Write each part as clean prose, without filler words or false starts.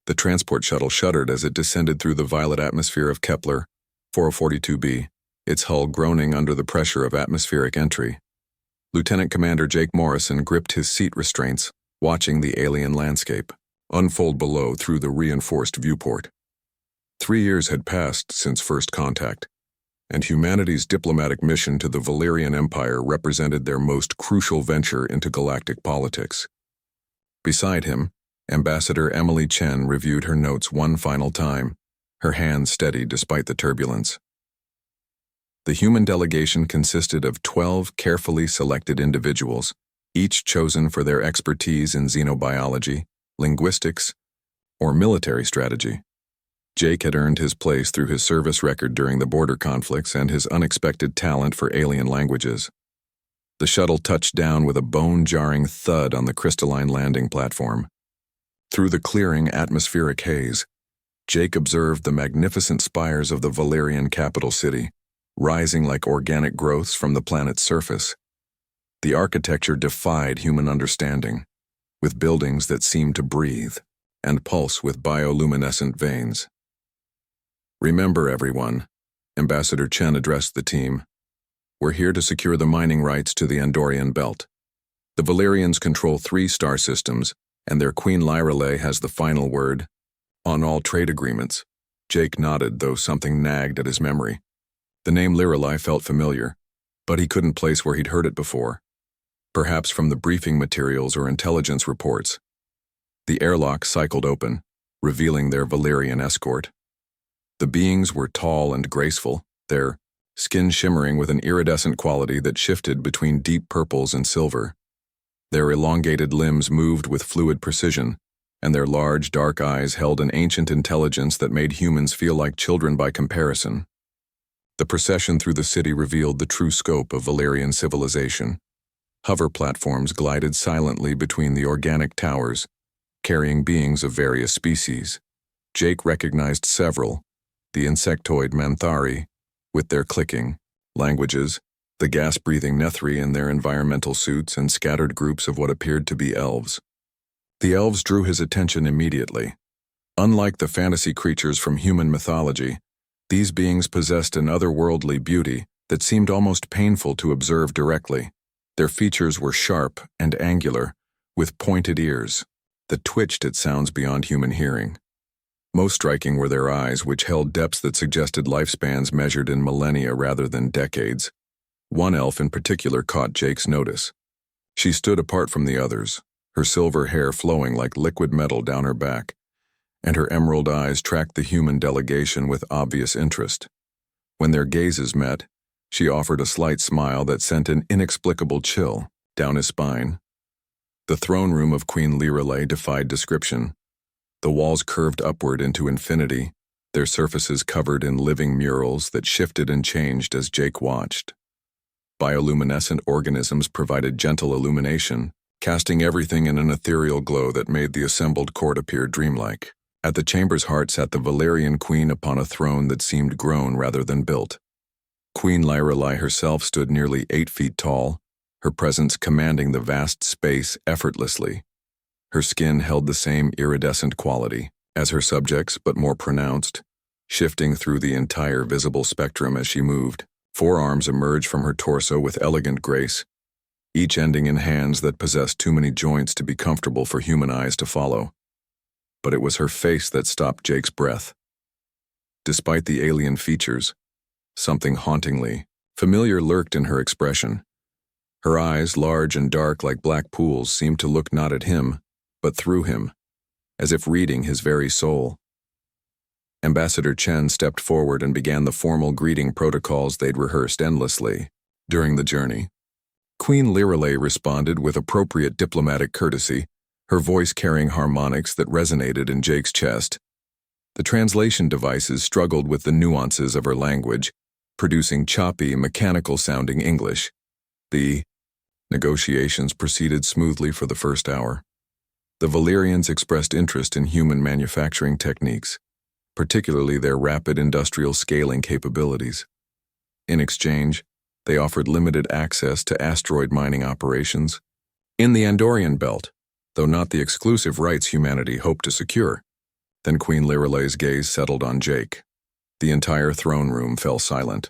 The transport shuttle shuddered as it descended through the violet atmosphere of Kepler 4042b, its hull groaning under the pressure of atmospheric entry. Lieutenant Commander Jake Morrison gripped his seat restraints, watching the alien landscape unfold below through the reinforced viewport. 3 years had passed since first contact, and humanity's diplomatic mission to the Valerian Empire represented their most crucial venture into galactic politics. Beside him, Ambassador Emily Chen reviewed her notes one final time, her hands steady despite the turbulence. The human delegation consisted of 12 carefully selected individuals, each chosen for their expertise in xenobiology, linguistics, or military strategy. Jake had earned his place through his service record during the border conflicts and his unexpected talent for alien languages. The shuttle touched down with a bone-jarring thud on the crystalline landing platform. Through the clearing atmospheric haze, Jake observed the magnificent spires of the Valerian capital city, rising like organic growths from the planet's surface. The architecture defied human understanding, with buildings that seemed to breathe and pulse with bioluminescent veins. "Remember, everyone," Ambassador Chen addressed the team. "We're here to secure the mining rights to the Andorian belt. The Valerians control 3 star systems, and their Queen Lyrale has the final word on all trade agreements." Jake nodded, though something nagged at his memory. The name Lyrale felt familiar, but he couldn't place where he'd heard it before. Perhaps from the briefing materials or intelligence reports. The airlock cycled open, revealing their Valerian escort. The beings were tall and graceful, their skin shimmering with an iridescent quality that shifted between deep purples and silver. Their elongated limbs moved with fluid precision, and their large, dark eyes held an ancient intelligence that made humans feel like children by comparison. The procession through the city revealed the true scope of Valerian civilization. Hover platforms glided silently between the organic towers, carrying beings of various species. Jake recognized several: the insectoid Manthari, with their clicking languages, the gas-breathing Nethri in their environmental suits, and scattered groups of what appeared to be elves. The elves drew his attention immediately. Unlike the fantasy creatures from human mythology, these beings possessed an otherworldly beauty that seemed almost painful to observe directly. Their features were sharp and angular, with pointed ears that twitched at sounds beyond human hearing. Most striking were their eyes, which held depths that suggested lifespans measured in millennia rather than decades. One elf in particular caught Jake's notice. She stood apart from the others, her silver hair flowing like liquid metal down her back, and her emerald eyes tracked the human delegation with obvious interest. When their gazes met, she offered a slight smile that sent an inexplicable chill down his spine. The throne room of Queen Lyrale defied description. The walls curved upward into infinity, their surfaces covered in living murals that shifted and changed as Jake watched. Bioluminescent organisms provided gentle illumination, casting everything in an ethereal glow that made the assembled court appear dreamlike. At the chamber's heart sat the Valerian queen upon a throne that seemed grown rather than built. Queen Lyrale herself stood nearly 8 feet tall, her presence commanding the vast space effortlessly. Her skin held the same iridescent quality as her subjects, but more pronounced, shifting through the entire visible spectrum as she moved. 4 arms emerged from her torso with elegant grace, each ending in hands that possessed too many joints to be comfortable for human eyes to follow. But it was her face that stopped Jake's breath. Despite the alien features, something hauntingly familiar lurked in her expression. Her eyes, large and dark like black pools, seemed to look not at him, but through him, as if reading his very soul. Ambassador Chen stepped forward and began the formal greeting protocols they'd rehearsed endlessly during the journey. Queen Lyrale responded with appropriate diplomatic courtesy, her voice carrying harmonics that resonated in Jake's chest. The translation devices struggled with the nuances of her language, producing choppy, mechanical-sounding English. The negotiations proceeded smoothly for the first hour. The Valerians expressed interest in human manufacturing techniques, particularly their rapid industrial scaling capabilities. In exchange, they offered limited access to asteroid mining operations in the Andorian belt, though not the exclusive rights humanity hoped to secure. Then Queen Lyralei's gaze settled on Jake. The entire throne room fell silent.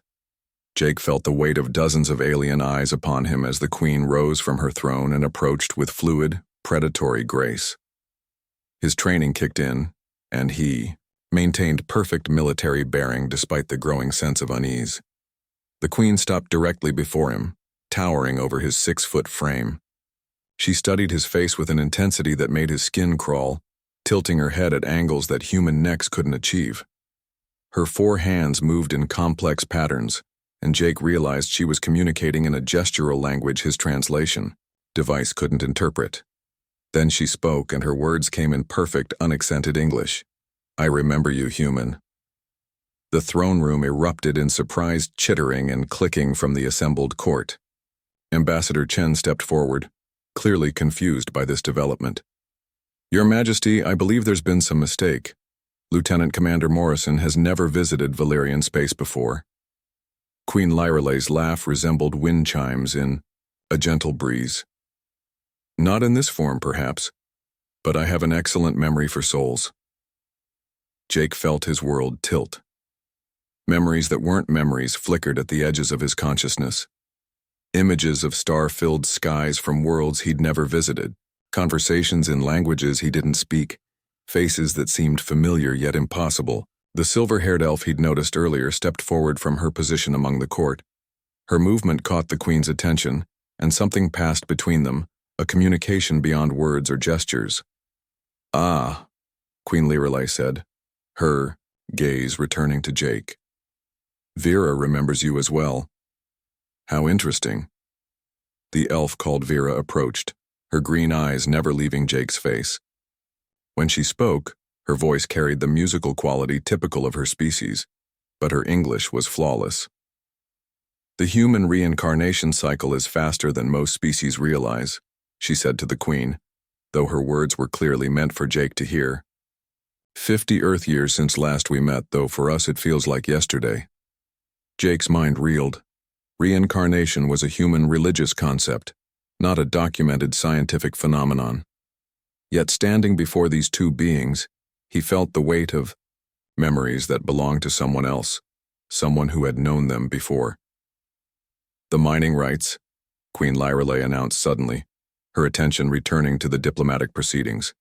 Jake felt the weight of dozens of alien eyes upon him as the queen rose from her throne and approached with fluid, predatory grace. His training kicked in, and he maintained perfect military bearing despite the growing sense of unease. The queen stopped directly before him, towering over his 6-foot frame. She studied his face with an intensity that made his skin crawl, tilting her head at angles that human necks couldn't achieve. Her 4 hands moved in complex patterns, and Jake realized she was communicating in a gestural language his translation device couldn't interpret. Then she spoke, and her words came in perfect, unaccented English. "I remember you, human." The throne room erupted in surprised chittering and clicking from the assembled court. Ambassador Chen stepped forward, clearly confused by this development. "Your Majesty, I believe there's been some mistake. Lieutenant Commander Morrison has never visited Valyrian space before." Queen Lyralei's laugh resembled wind chimes in a gentle breeze. "Not in this form, perhaps, but I have an excellent memory for souls." Jake felt his world tilt. Memories that weren't memories flickered at the edges of his consciousness. Images of star-filled skies from worlds he'd never visited, conversations in languages he didn't speak, faces that seemed familiar yet impossible. The silver-haired elf he'd noticed earlier stepped forward from her position among the court. Her movement caught the queen's attention, and something passed between them, a communication beyond words or gestures. "Ah," Queen Lyrelei said, her gaze returning to Jake. "Vera remembers you as well." "How interesting." The elf called Vera approached, her green eyes never leaving Jake's face. When she spoke, her voice carried the musical quality typical of her species, but her English was flawless. "The human reincarnation cycle is faster than most species realize," she said to the queen, though her words were clearly meant for Jake to hear. 50 Earth years since last we met, though for us it feels like yesterday." Jake's mind reeled. Reincarnation was a human religious concept, not a documented scientific phenomenon. Yet standing before these two beings, he felt the weight of memories that belonged to someone else, someone who had known them before. "The mining rights," Queen Lyrelei announced suddenly, her attention returning to the diplomatic proceedings.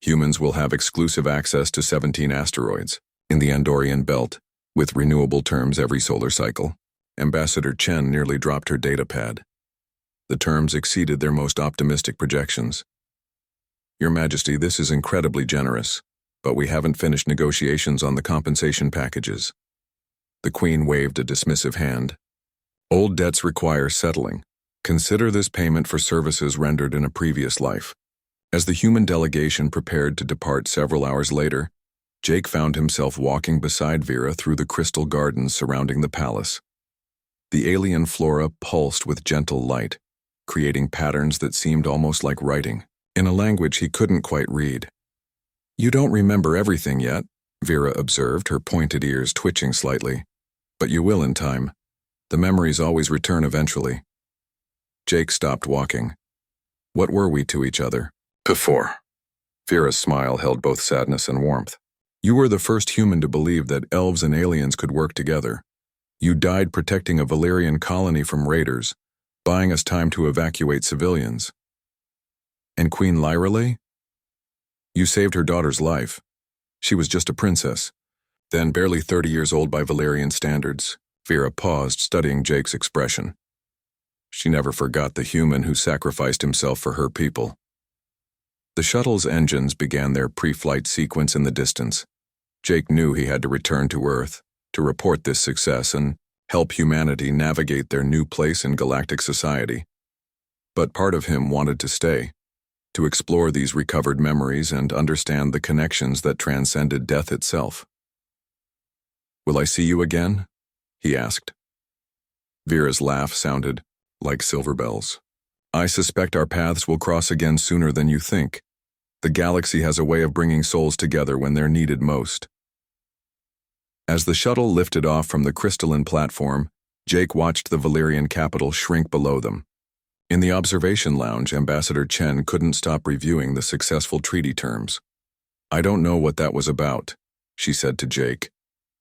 "Humans will have exclusive access to 17 asteroids in the Andorian belt, with renewable terms every solar cycle." Ambassador Chen nearly dropped her data pad. The terms exceeded their most optimistic projections. "Your Majesty, this is incredibly generous, but we haven't finished negotiations on the compensation packages." The Queen waved a dismissive hand. "Old debts require settling. Consider this payment for services rendered in a previous life." As the human delegation prepared to depart several hours later, Jake found himself walking beside Vera through the crystal gardens surrounding the palace. The alien flora pulsed with gentle light, creating patterns that seemed almost like writing, in a language he couldn't quite read. "You don't remember everything yet," Vera observed, her pointed ears twitching slightly. "But you will in time. The memories always return eventually." Jake stopped walking. "What were we to each other before?" Vera's smile held both sadness and warmth. "You were the first human to believe that elves and aliens could work together. You died protecting a Valyrian colony from raiders, buying us time to evacuate civilians." "And Queen Lyrelei? You saved her daughter's life. She was just a princess, then barely 30 years old by Valyrian standards." Vera paused, studying Jake's expression. She never forgot the human who sacrificed himself for her people. The shuttle's engines began their pre-flight sequence in the distance. Jake knew he had to return to Earth to report this success and help humanity navigate their new place in galactic society. But part of him wanted to stay, to explore these recovered memories and understand the connections that transcended death itself. "Will I see you again?" he asked. Vera's laugh sounded like silver bells. "I suspect our paths will cross again sooner than you think. The galaxy has a way of bringing souls together when they're needed most." As the shuttle lifted off from the crystalline platform, Jake watched the Valyrian capital shrink below them. In the observation lounge, Ambassador Chen couldn't stop reviewing the successful treaty terms. "I don't know what that was about," she said to Jake,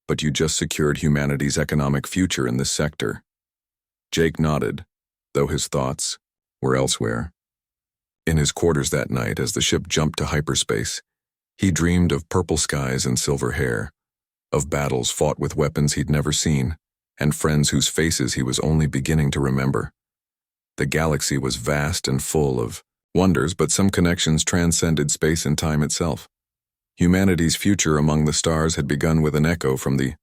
"but you just secured humanity's economic future in this sector." Jake nodded, though his thoughts were elsewhere. In his quarters that night, as the ship jumped to hyperspace, he dreamed of purple skies and silver hair, of battles fought with weapons he'd never seen, and friends whose faces he was only beginning to remember. The galaxy was vast and full of wonders, but some connections transcended space and time itself. Humanity's future among the stars had begun with an echo from the